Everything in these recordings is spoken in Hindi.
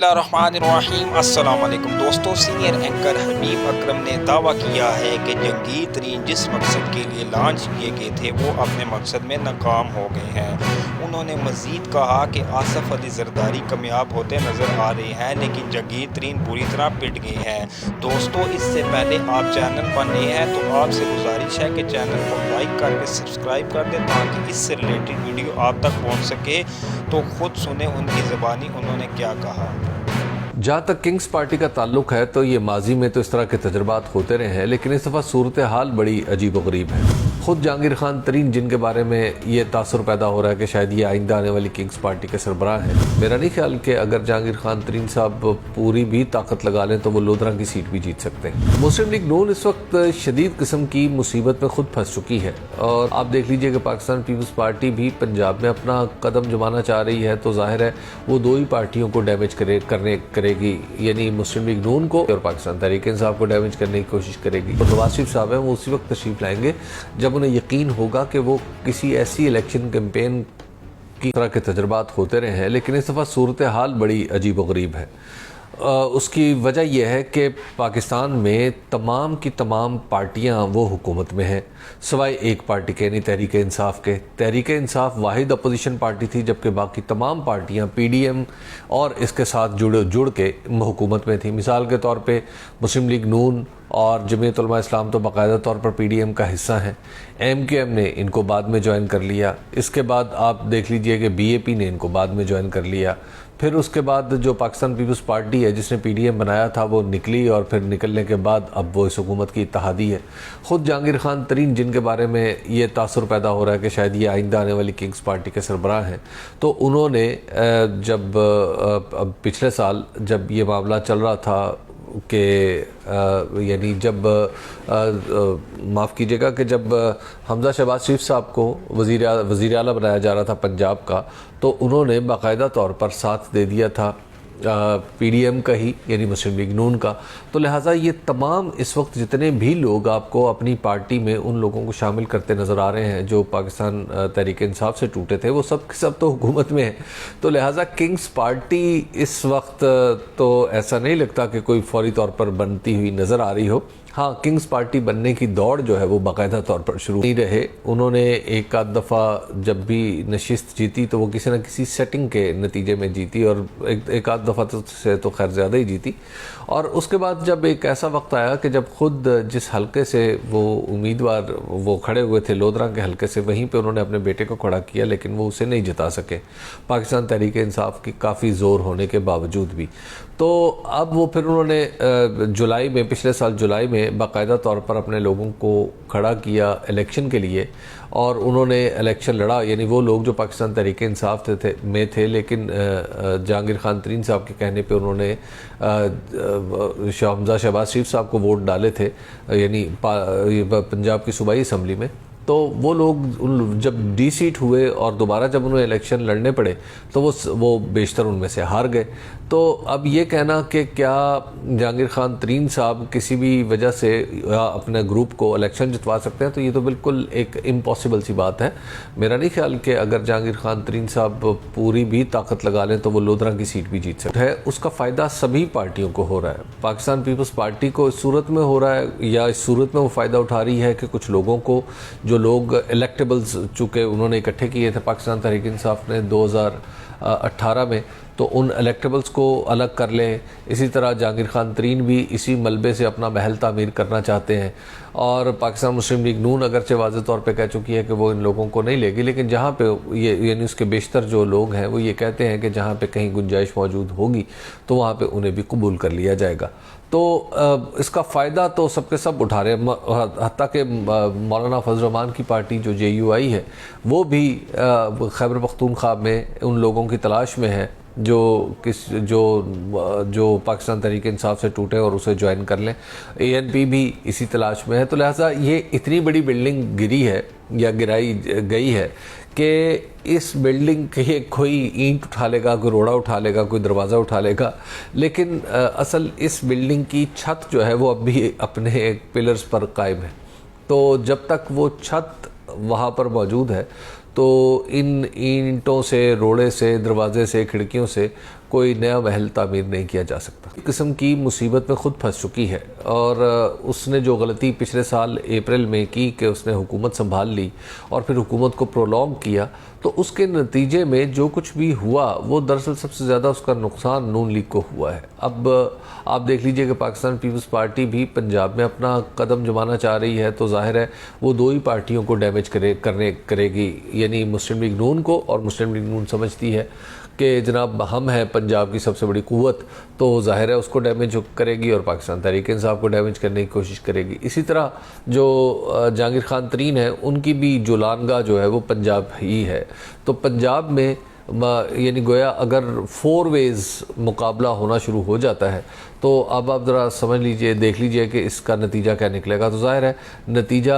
बिस्मिल्लाहिर्रहमानिर्रहीम। अस्सलाम वालेकुम दोस्तों, सीनियर एंकर हबीब अकरम ने दावा किया है कि जंगीर तरीन जिस मकसद के लिए लॉन्च किए गए थे वो अपने मकसद में नाकाम हो गए हैं। उन्होंने मज़ीद कहा कि आसफ़ अली ज़रदारी कामयाब होते नज़र आ रहे हैं, लेकिन जंगीर तरीन बुरी तरह पिट गए हैं। दोस्तों, इससे पहले आप चैनल पर नए हैं तो आपसे गुजारिश है कि चैनल को लाइक करके सब्सक्राइब कर दें ताकि इससे रिलेटेड वीडियो आप तक पहुँच सके। तो ख़ुद सुने उनकी ज़बानी उन्होंने क्या कहा। जहाँ तक किंग्स पार्टी का ताल्लुक है तो ये माजी में तो इस तरह के तजर्बात होते रहे हैं, लेकिन इस दफ़ा सूरत हाल बड़ी अजीब व गरीब है। ख़ुद जहांगीर खान तरीन जिनके बारे में ये तासुर पैदा हो रहा है कि शायद ये आइंदा आने वाली किंग्स पार्टी के सरबराह हैं। मेरा नहीं ख्याल कि अगर जहांगीर खान तरीन साहब पूरी भी ताकत लगा लें तो वो लोधरा की सीट भी जीत सकते हैं। मुस्लिम लीग नून इस वक्त शदीद किस्म की मुसीबत में खुद फंस चुकी है और आप देख लीजिए कि पाकिस्तान पीपल्स पार्टी भी पंजाब में अपना कदम जमाना चाह रही है, तो जाहिर है वो दो ही पार्टियों को डैमेज करेगी, यानी मुस्लिम लीग नून को और पाकिस्तान तहरीक इंसाफ को डैमेज करने की कोशिश करेगी। और नवाज शरीफ साहब हैं वो उसी वक्त तशरीफ लाएंगे जब उन्हें यकीन होगा कि वो किसी ऐसी इलेक्शन कैंपेन की तरह के तजर्बात होते रहे हैं, लेकिन इस दफ़ा सूरत हाल बड़ी अजीब व गरीब है। उसकी वजह यह है कि पाकिस्तान में तमाम की तमाम पार्टियां वो हुकूमत में हैं सिवाय एक पार्टी के, यानी तहरीक इंसाफ के। तहरीक इंसाफ वाहिद अपोजिशन पार्टी थी, जबकि बाकी तमाम पार्टियां पीडीएम और इसके साथ जुड़ के हुकूमत में थी। मिसाल के तौर पे मुस्लिम लीग नून और जमीयत उलमा इस्लाम तो बाकायदा तौर पर पीडीएम का हिस्सा हैं। एमक्यूएम ने इनको बाद में ज्वाइन कर लिया। इसके बाद आप देख लीजिए कि बीएपी ने इनको बाद में ज्वाइन कर लिया। फिर उसके बाद जो पाकिस्तान पीपल्स पार्टी है जिसने पीडीएम बनाया था वो निकली, और फिर निकलने के बाद अब वो इस हुकूमत की इत्तेहादी है। ख़ुद जहांगीर खान तरीन जिनके बारे में ये तासुर पैदा हो रहा है कि शायद ये आइंदा आने वाली किंग्स पार्टी के सरबराह हैं, तो उन्होंने जब पिछले साल जब ये मामला चल रहा था कि यानी जब माफ़ कीजिएगा कि जब हमजा शहबाज शरीफ साहब को वज़ीर आला बनाया जा रहा था पंजाब का, तो उन्होंने बाकायदा तौर पर साथ दे दिया था पीडीएम का ही, यानी मुस्लिम लीग नून का। तो लिहाजा ये तमाम इस वक्त जितने भी लोग आपको अपनी पार्टी में उन लोगों को शामिल करते नज़र आ रहे हैं जो पाकिस्तान तहरीक इंसाफ से टूटे थे, वो सब के सब तो हुकूमत में है। तो लिहाजा किंग्स पार्टी इस वक्त तो ऐसा नहीं लगता कि कोई फौरी तौर पर बनती हुई नज़र आ रही हो। हाँ, किंग्स पार्टी बनने की दौड़ जो है वो बाकायदा तौर पर शुरू नहीं रहे। उन्होंने एक आध दफ़ा जब भी नशिस्त जीती तो वो किसी न किसी सेटिंग के नतीजे में जीती, और एक आध दफ़ा से तो खैर ज़्यादा ही जीती। और उसके बाद जब एक ऐसा वक्त आया कि जब खुद जिस हलके से वो उम्मीदवार वो खड़े हुए थे लोधरा के हलके से, वहीं पे उन्होंने अपने बेटे को खड़ा किया, लेकिन वो उसे नहीं जिता सके पाकिस्तान तहरीक इंसाफ की काफ़ी ज़ोर होने के बावजूद भी। तो अब वो फिर उन्होंने जुलाई में, पिछले साल जुलाई में बाकायदा तौर पर अपने लोगों को खड़ा किया इलेक्शन के लिए, और उन्होंने इलेक्शन लड़ा। यानी वो लोग जो पाकिस्तान तहरीक इंसाफ में थे, लेकिन जहांगीर खान तरीन साहब के कहने पे उन्होंने हमजा शहबाज शरीफ साहब को वोट डाले थे, यानी पंजाब की सूबाई असम्बली में। तो वो लोग जब डी सीट हुए और दोबारा जब उन्हें इलेक्शन लड़ने पड़े तो वो बेशतर उनमें से हार गए। तो अब ये कहना कि क्या जहांगीर खान तरीन साहब किसी भी वजह से अपने ग्रुप को इलेक्शन जितवा सकते हैं, तो ये तो बिल्कुल एक इम्पॉसिबल सी बात है। मेरा नहीं ख्याल कि अगर जहांगीर खान तरीन साहब पूरी भी ताकत लगा लें तो वो लोधरा की सीट भी जीत सकते हैं। उसका फ़ायदा सभी पार्टियों को हो रहा है। पाकिस्तान पीपल्स पार्टी को इस सूरत में हो रहा है, या इस सूरत में वो फ़ायदा उठा रही है कि कुछ लोगों को, जो लोग इलेक्टेबल्स चूँकि उन्होंने इकट्ठे किए थे पाकिस्तान तहरीक इंसाफ ने 2018 में, तो उन इलेक्टेबल्स को अलग कर ले। इसी तरह जहांगीर खान तरीन भी इसी मलबे से अपना महल तामीर करना चाहते हैं। और पाकिस्तान मुस्लिम लीग नून अगरचे वाज़ेह तौर पे कह चुकी है कि वो इन लोगों को नहीं लेगी, लेकिन जहाँ पे ये यानी उसके बेशतर जो लोग हैं वो ये कहते हैं कि जहाँ पे कहीं गुंजाइश मौजूद होगी तो वहाँ पे उन्हें भी कबूल कर लिया जाएगा। तो इसका फ़ायदा तो सबके सब उठा रहे हैं। हत्ता कि मौलाना फजल रहमान की पार्टी जो JUI है वो भी खैबर पख्तूनख्वा में उन लोगों की तलाश में है जो पाकिस्तान तहरीक इंसाफ से टूटे और उसे ज्वाइन कर लें। ANP भी इसी तलाश में है। तो लिहाजा ये इतनी बड़ी बिल्डिंग गिरी है या गिराई गई है कि इस बिल्डिंग के कोई ईंट उठा लेगा, कोई रोड़ा उठा लेगा, कोई दरवाज़ा उठा लेगा, लेकिन असल इस बिल्डिंग की छत जो है वो अब भी अपने पिलर्स पर कायम है। तो जब तक वो छत वहाँ पर मौजूद है तो इन ईंटों से, रोड़े से, दरवाजे से, खिड़कियों से कोई नया महल तामीर नहीं किया जा सकता। एक किस्म की मुसीबत में खुद फंस चुकी है और उसने जो गलती पिछले साल अप्रैल में की कि उसने हुकूमत संभाल ली और फिर हुकूमत को प्रोलॉन्ग किया, तो उसके नतीजे में जो कुछ भी हुआ वो दरअसल सबसे ज़्यादा उसका नुकसान नून लीग को हुआ है। अब आप देख लीजिए कि पाकिस्तान पीपल्स पार्टी भी पंजाब में अपना कदम जमाना चाह रही है, तो जाहिर है वो दो ही पार्टियों को डैमेज करेगी, यानी मुस्लिम लीग नून को, और मुस्लिम लीग नून समझती है कि जनाब हम हैं पंजाब की सबसे बड़ी कुव्वत, तो जाहिर है उसको डैमेज करेगी और पाकिस्तान तहरीक इंसाफ को डैमेज करने की कोशिश करेगी। इसी तरह जो जहांगीर खान तरीन है उनकी भी जुलानगा जो है वो पंजाब ही है, तो पंजाब में यानी गोया अगर 4 वेज मुकाबला होना शुरू हो जाता है तो अब आप ज़रा समझ लीजिए, देख लीजिए कि इसका नतीजा क्या निकलेगा। तो ज़ाहिर है नतीजा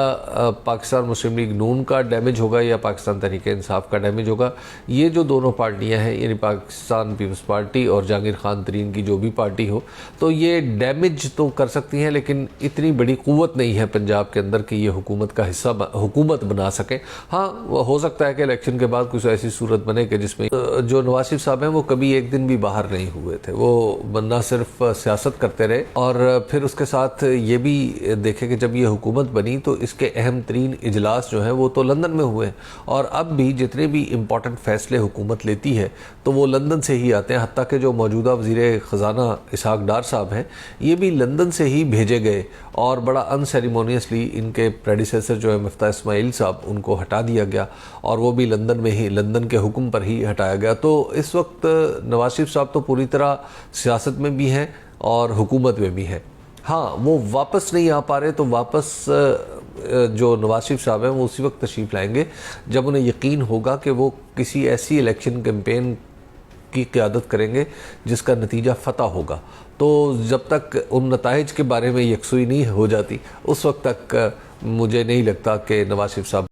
पाकिस्तान मुस्लिम लीग नून का डैमेज होगा या पाकिस्तान तहरीक इंसाफ का डैमेज होगा। ये जो दोनों पार्टियां हैं यानी पाकिस्तान पीपल्स पार्टी और जहांगीर खान तरीन की जो भी पार्टी हो, तो ये डैमेज तो कर सकती हैं लेकिन इतनी बड़ी क़ुव्वत नहीं है पंजाब के अंदर कि ये हुकूमत का हिस्सा हुकूमत बना सकें। हाँ, हो सकता है कि इलेक्शन के बाद कुछ ऐसी सूरत बने कि जिसमें जो नवाज शरीफ साहब हैं वो कभी एक दिन भी बाहर नहीं हुए थे, वो बंदा सिर्फ सियासत करते रहे और फिर उसके साथ ये भी देखे कि जब ये हुकूमत बनी तो इसके अहम तरीन इजलास जो हैं वो तो लंदन में हुए और अब भी जितने भी इम्पॉर्टेंट फ़ैसले हुकूमत लेती है तो वो लंदन से ही आते हैं। हत्ता के जो मौजूदा वज़ीर ख़जाना इसहाक डार साहब हैं ये भी लंदन से ही भेजे गए और बड़ा अनसेरेमोनियसली इनके प्रेडिसेसर जो है मुफ्ती इस्माइल साहब उनको हटा दिया गया और वो भी लंदन में ही, लंदन के हुक्म पर ही हटाया गया। तो इस वक्त नवाज शरीफ साहब तो पूरी तरह सियासत में भी हैं और हुकूमत में भी है। हाँ, वो वापस नहीं आ पा रहे, तो वापस जो नवाज शरीफ साहब हैं वो उसी वक्त तशरीफ़ लाएंगे जब उन्हें यकीन होगा कि वो किसी ऐसी इलेक्शन कैंपेन की क़यादत करेंगे जिसका नतीजा फ़तह होगा। तो जब तक उन नताइज के बारे में यकसुई नहीं हो जाती उस वक्त तक मुझे नहीं लगता कि नवाज शरीफ साहब